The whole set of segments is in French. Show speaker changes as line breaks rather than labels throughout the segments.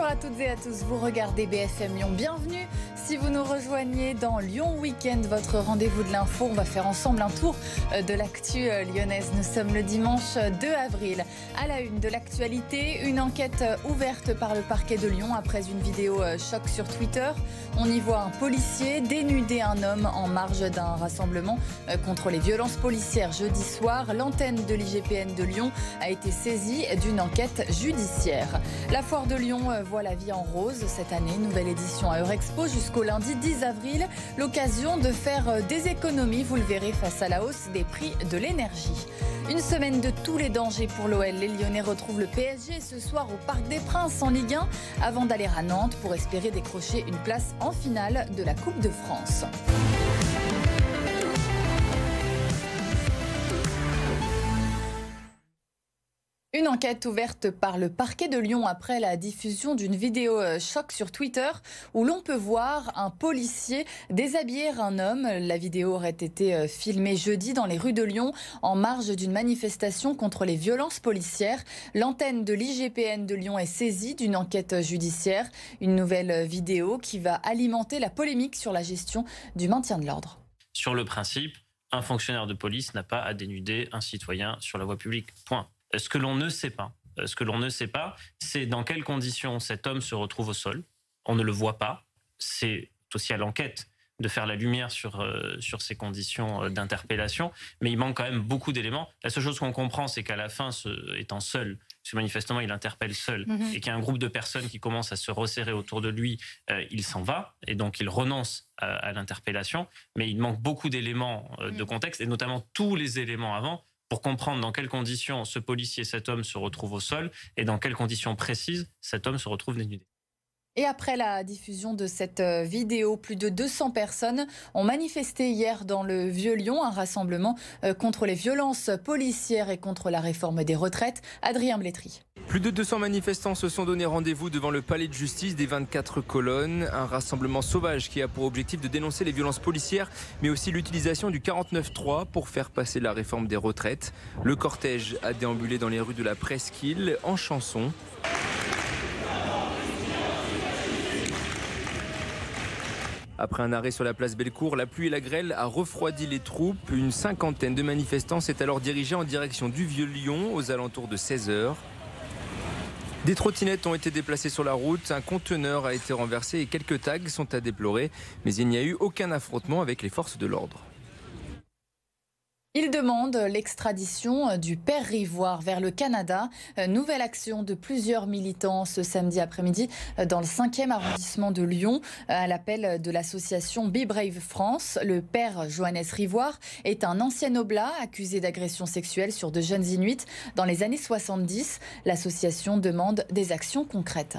à toutes et à tous, vous regardez BFM Lyon, bienvenue si vous nous rejoignez dans Lyon Week-end, votre rendez-vous de l'info. On va faire ensemble un tour de l'actu lyonnaise. Nous sommes le dimanche 2 avril. À la une de l'actualité, une enquête ouverte par le parquet de Lyon après une vidéo choc sur Twitter. On y voit un policier dénuder un homme en marge d'un rassemblement contre les violences policières jeudi soir. L'antenne de l'IGPN de Lyon a été saisie d'une enquête judiciaire. La foire de Lyon voit la vie en rose cette année. Nouvelle édition à Eurexpo jusqu'au lundi 10 avril. L'occasion de faire des économies, vous le verrez, face à la hausse des prix de l'énergie. Une semaine de tous les dangers pour l'OL. Les Lyonnais retrouvent le PSG ce soir au Parc des Princes en Ligue 1 avant d'aller à Nantes pour espérer décrocher une place en finale de la Coupe de France. Une enquête ouverte par le parquet de Lyon après la diffusion d'une vidéo choc sur Twitter où l'on peut voir un policier déshabiller un homme. La vidéo aurait été filmée jeudi dans les rues de Lyon en marge d'une manifestation contre les violences policières. L'antenne de l'IGPN de Lyon est saisie d'une enquête judiciaire. Une nouvelle vidéo qui va alimenter la polémique sur la gestion du maintien de l'ordre.
Sur le principe, un fonctionnaire de police n'a pas à dénuder un citoyen sur la voie publique. Point. Ce que l'on ne sait pas, c'est dans quelles conditions cet homme se retrouve au sol. On ne le voit pas. C'est aussi à l'enquête de faire la lumière sur ces conditions d'interpellation. Mais il manque quand même beaucoup d'éléments. La seule chose qu'on comprend, c'est qu'à la fin, étant seul, parce que manifestement, il interpelle seul, et qu'il y a un groupe de personnes qui commencent à se resserrer autour de lui, il s'en va, et donc il renonce à l'interpellation. Mais il manque beaucoup d'éléments de contexte, et notamment tous les éléments avant, pour comprendre dans quelles conditions ce policier, cet homme, se retrouve au sol et dans quelles conditions précises cet homme se retrouve dénudé.
Et après la diffusion de cette vidéo, plus de 200 personnes ont manifesté hier dans le Vieux-Lyon, un rassemblement contre les violences policières et contre la réforme des retraites. Adrien Blétry.
Plus de 200 manifestants se sont donné rendez-vous devant le palais de justice des 24 colonnes. Un rassemblement sauvage qui a pour objectif de dénoncer les violences policières, mais aussi l'utilisation du 49.3 pour faire passer la réforme des retraites. Le cortège a déambulé dans les rues de la Presqu'île en chanson. Après un arrêt sur la place Bellecour, la pluie et la grêle a refroidi les troupes. Une cinquantaine de manifestants s'est alors dirigée en direction du Vieux-Lyon aux alentours de 16h. Des trottinettes ont été déplacées sur la route, un conteneur a été renversé et quelques tags sont à déplorer. Mais il n'y a eu aucun affrontement avec les forces de l'ordre.
Il demande l'extradition du père Rivoire vers le Canada. Nouvelle action de plusieurs militants ce samedi après-midi dans le 5e arrondissement de Lyon. À l'appel de l'association Be Brave France, le père Johannes Rivoire est un ancien oblat accusé d'agression sexuelle sur de jeunes Inuits dans les années 70. L'association demande des actions concrètes.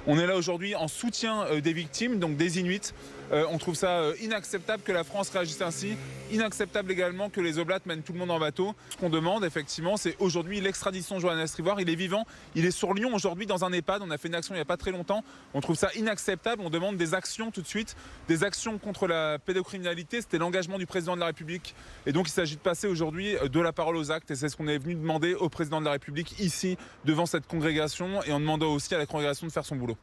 On est là aujourd'hui en soutien des victimes, donc des Inuits. On trouve ça inacceptable que la France réagisse ainsi. Inacceptable également que les Oblates mènent tout le monde en bateau. Ce qu'on demande effectivement, c'est aujourd'hui l'extradition de Johannes Rivoire. Il est vivant, il est sur Lyon aujourd'hui dans un EHPAD. On a fait une action il n'y a pas très longtemps. On trouve ça inacceptable. On demande des actions tout de suite, des actions contre la pédocriminalité. C'était l'engagement du président de la République. Et donc il s'agit de passer aujourd'hui de la parole aux actes. Et c'est ce qu'on est venu demander au président de la République ici, devant cette congrégation. Et en demandant aussi à la congrégation de faire son boulot.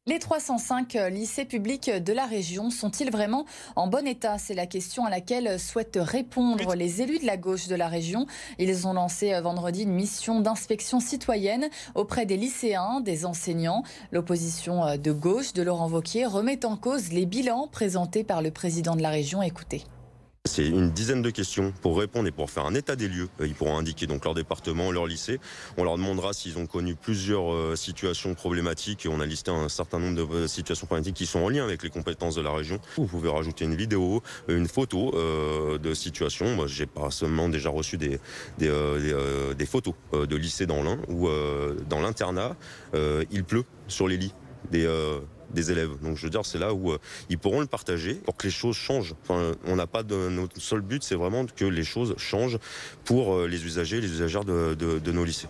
Les 305 lycées publics de la région sont-ils vraiment en bon état? C'est la question à laquelle souhaitent répondre les élus de la gauche de la région. Ils ont lancé vendredi une mission d'inspection citoyenne auprès des lycéens, des enseignants. L'opposition de gauche de Laurent Wauquiez remet en cause les bilans présentés par le président de la région. Écoutez.
C'est une dizaine de questions pour répondre et pour faire un état des lieux. Ils pourront indiquer donc leur département, leur lycée. On leur demandera s'ils ont connu plusieurs situations problématiques et on a listé un certain nombre de situations problématiques qui sont en lien avec les compétences de la région. Vous pouvez rajouter une vidéo, une photo de situation. Moi, j'ai pas seulement déjà reçu des photos de lycées dans l'Ain où dans l'internat, il pleut sur les lits des élèves. Donc je veux dire, c'est là où ils pourront le partager pour que les choses changent. Enfin, on n'a pas notre seul but, c'est vraiment que les choses changent pour les usagers, les usagères de nos lycées.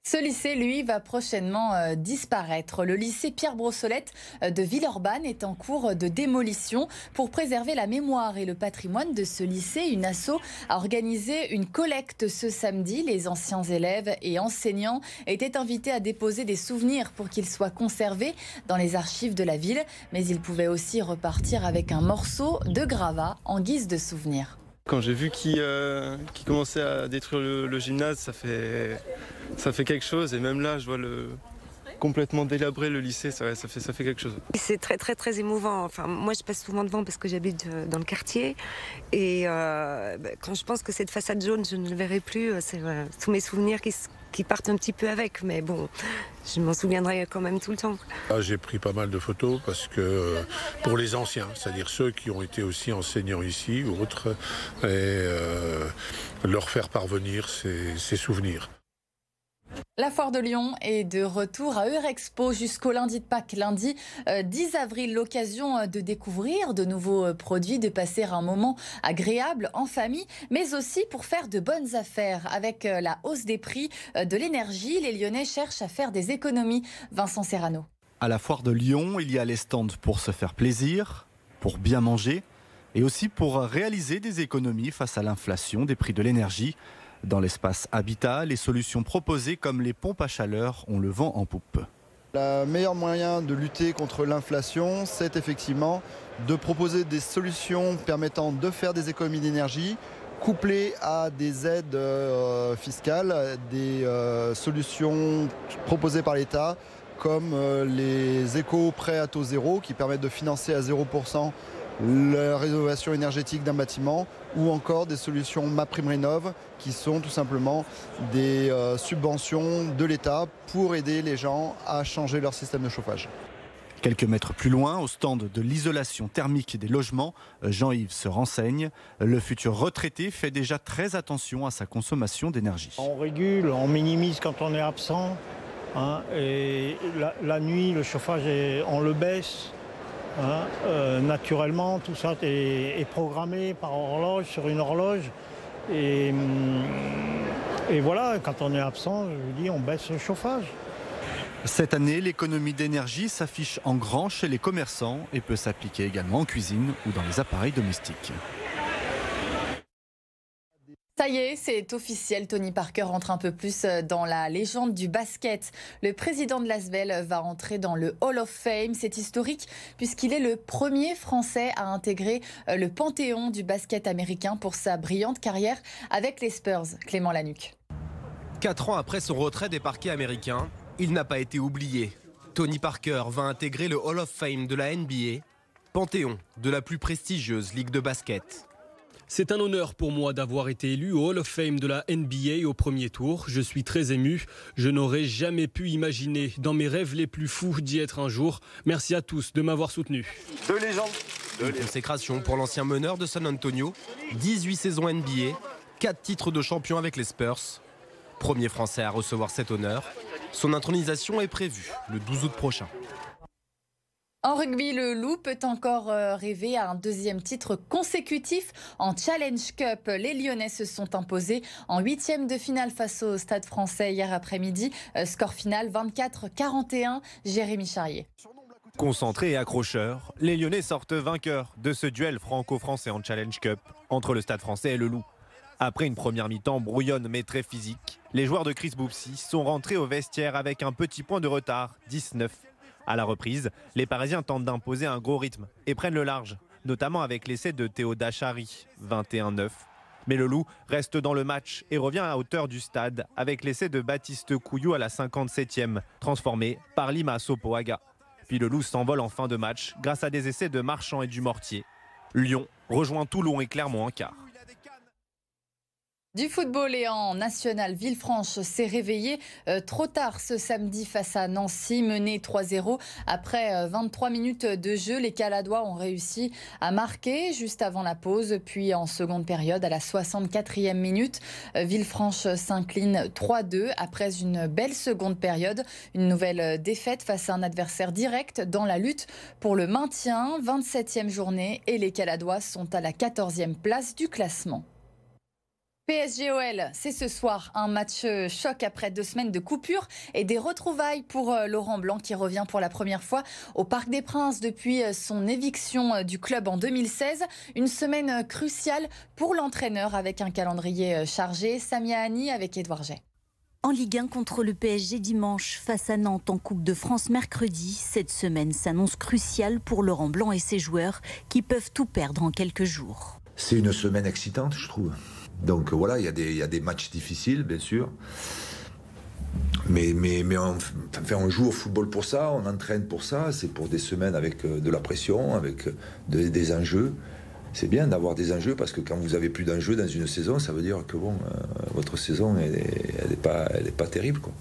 Ce lycée, lui, va prochainement disparaître. Le lycée Pierre Brossolette de Villeurbanne est en cours de démolition. Pour préserver la mémoire et le patrimoine de ce lycée, une asso a organisé une collecte ce samedi. Les anciens élèves et enseignants étaient invités à déposer des souvenirs pour qu'ils soient conservés dans les archives de la ville. Mais ils pouvaient aussi repartir avec un morceau de gravat en guise de souvenir.
Quand j'ai vu qu'ils commençaient à détruire le gymnase, ça fait quelque chose. Et même là, je vois complètement délabré le lycée, ça fait quelque chose.
C'est très très très émouvant. Enfin, moi je passe souvent devant parce que j'habite dans le quartier. Et quand je pense que cette façade jaune, je ne le verrai plus, c'est tous mes souvenirs qui partent un petit peu avec. Mais bon, je m'en souviendrai quand même tout le temps.
J'ai pris pas mal de photos parce que pour les anciens, c'est-à-dire ceux qui ont été aussi enseignants ici ou autres, et leur faire parvenir ces souvenirs.
La foire de Lyon est de retour à Eurexpo jusqu'au lundi de Pâques, lundi 10 avril. L'occasion de découvrir de nouveaux produits, de passer un moment agréable en famille, mais aussi pour faire de bonnes affaires. Avec la hausse des prix de l'énergie, les Lyonnais cherchent à faire des économies. Vincent Serrano.
À la foire de Lyon, il y a les stands pour se faire plaisir, pour bien manger et aussi pour réaliser des économies face à l'inflation des prix de l'énergie. Dans l'espace habitat, les solutions proposées comme les pompes à chaleur ont le vent en poupe.
Le meilleur moyen de lutter contre l'inflation, c'est effectivement de proposer des solutions permettant de faire des économies d'énergie, couplées à des aides fiscales, des solutions proposées par l'État, comme les éco-prêts à taux zéro qui permettent de financer à 0% la rénovation énergétique d'un bâtiment, ou encore des solutions MaPrimeRénov' qui sont tout simplement des subventions de l'État pour aider les gens à changer leur système de chauffage.
Quelques mètres plus loin, au stand de l'isolation thermique des logements, Jean-Yves se renseigne. Le futur retraité fait déjà très attention à sa consommation d'énergie.
On régule, on minimise quand on est absent. Et la nuit, le chauffage, on le baisse. Naturellement, tout ça est programmé par horloge, sur une horloge. Et voilà, quand on est absent, je vous dis, on baisse le chauffage.
Cette année, l'économie d'énergie s'affiche en grand chez les commerçants et peut s'appliquer également en cuisine ou dans les appareils domestiques.
Ça y est, c'est officiel. Tony Parker rentre un peu plus dans la légende du basket. Le président de l'Asvel va entrer dans le Hall of Fame. C'est historique puisqu'il est le premier Français à intégrer le panthéon du basket américain pour sa brillante carrière avec les Spurs. Clément Lanuc.
4 ans après son retrait des parquets américains, il n'a pas été oublié. Tony Parker va intégrer le Hall of Fame de la NBA, panthéon de la plus prestigieuse ligue de basket.
C'est un honneur pour moi d'avoir été élu au Hall of Fame de la NBA au premier tour. Je suis très ému. Je n'aurais jamais pu imaginer dans mes rêves les plus fous d'y être un jour. Merci à tous de m'avoir soutenu.
Deux légendes. Une consécration pour l'ancien meneur de San Antonio. 18 saisons NBA, 4 titres de champion avec les Spurs. Premier Français à recevoir cet honneur. Son intronisation est prévue le 12 août prochain.
En rugby, le Loup peut encore rêver à un deuxième titre consécutif en Challenge Cup. Les Lyonnais se sont imposés en 8e de finale face au Stade Français hier après-midi. Score final 24-41, Jérémy Charrier.
Concentrés et accrocheurs, les Lyonnais sortent vainqueurs de ce duel franco-français en Challenge Cup entre le Stade Français et le Loup. Après une première mi-temps brouillonne mais très physique, les joueurs de Chris Boupsy sont rentrés au vestiaire avec un petit point de retard, 19. À la reprise, les Parisiens tentent d'imposer un gros rythme et prennent le large, notamment avec l'essai de Théo Dachary, 21-9. Mais le Loup reste dans le match et revient à hauteur du stade avec l'essai de Baptiste Couillou à la 57e, transformé par Lima Sopoaga. Puis le Loup s'envole en fin de match grâce à des essais de Marchand et du Mortier. Lyon rejoint Toulon et Clermont en quart.
Du football et en national, Villefranche s'est réveillé trop tard ce samedi face à Nancy, mené 3-0. Après 23 minutes de jeu, les Caladois ont réussi à marquer juste avant la pause. Puis en seconde période, à la 64e minute, Villefranche s'incline 3-2 après une belle seconde période. Une nouvelle défaite face à un adversaire direct dans la lutte pour le maintien. 27e journée et les Caladois sont à la 14e place du classement. PSG-OL, c'est ce soir un match choc après 2 semaines de coupure et des retrouvailles pour Laurent Blanc qui revient pour la première fois au Parc des Princes depuis son éviction du club en 2016. Une semaine cruciale pour l'entraîneur avec un calendrier chargé. Samia Hani avec Édouard Jay.
En Ligue 1 contre le PSG dimanche, face à Nantes en Coupe de France mercredi, cette semaine s'annonce cruciale pour Laurent Blanc et ses joueurs qui peuvent tout perdre en quelques jours.
C'est une semaine excitante, je trouve. Donc voilà, il y a des matchs difficiles, bien sûr. Mais on joue au football pour ça, on entraîne pour ça. C'est pour des semaines avec de la pression, avec des enjeux. C'est bien d'avoir des enjeux parce que quand vous avez plus d'enjeux dans une saison, ça veut dire que votre saison, elle est pas terrible, quoi.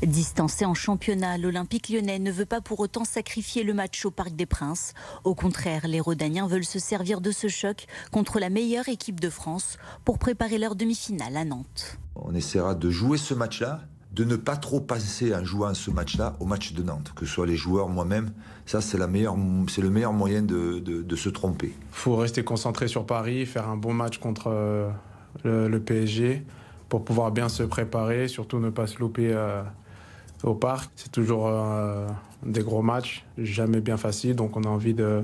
Distancé en championnat, l'Olympique lyonnais ne veut pas pour autant sacrifier le match au Parc des Princes. Au contraire, les Rodaniens veulent se servir de ce choc contre la meilleure équipe de France pour préparer leur demi-finale à Nantes.
On essaiera de jouer ce match-là, de ne pas trop penser en jouant ce match-là au match de Nantes, que ce soit les joueurs, moi-même. Ça, c'est le meilleur moyen de se tromper.
Il faut rester concentré sur Paris, faire un bon match contre le PSG pour pouvoir bien se préparer, surtout ne pas se louper au Parc. C'est toujours des gros matchs, jamais bien facile, donc on a envie de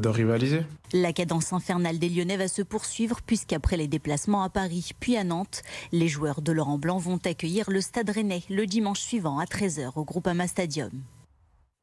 rivaliser.
La cadence infernale des Lyonnais va se poursuivre puisqu'après les déplacements à Paris puis à Nantes, les joueurs de Laurent Blanc vont accueillir le Stade Rennais le dimanche suivant à 13h au Groupama Stadium.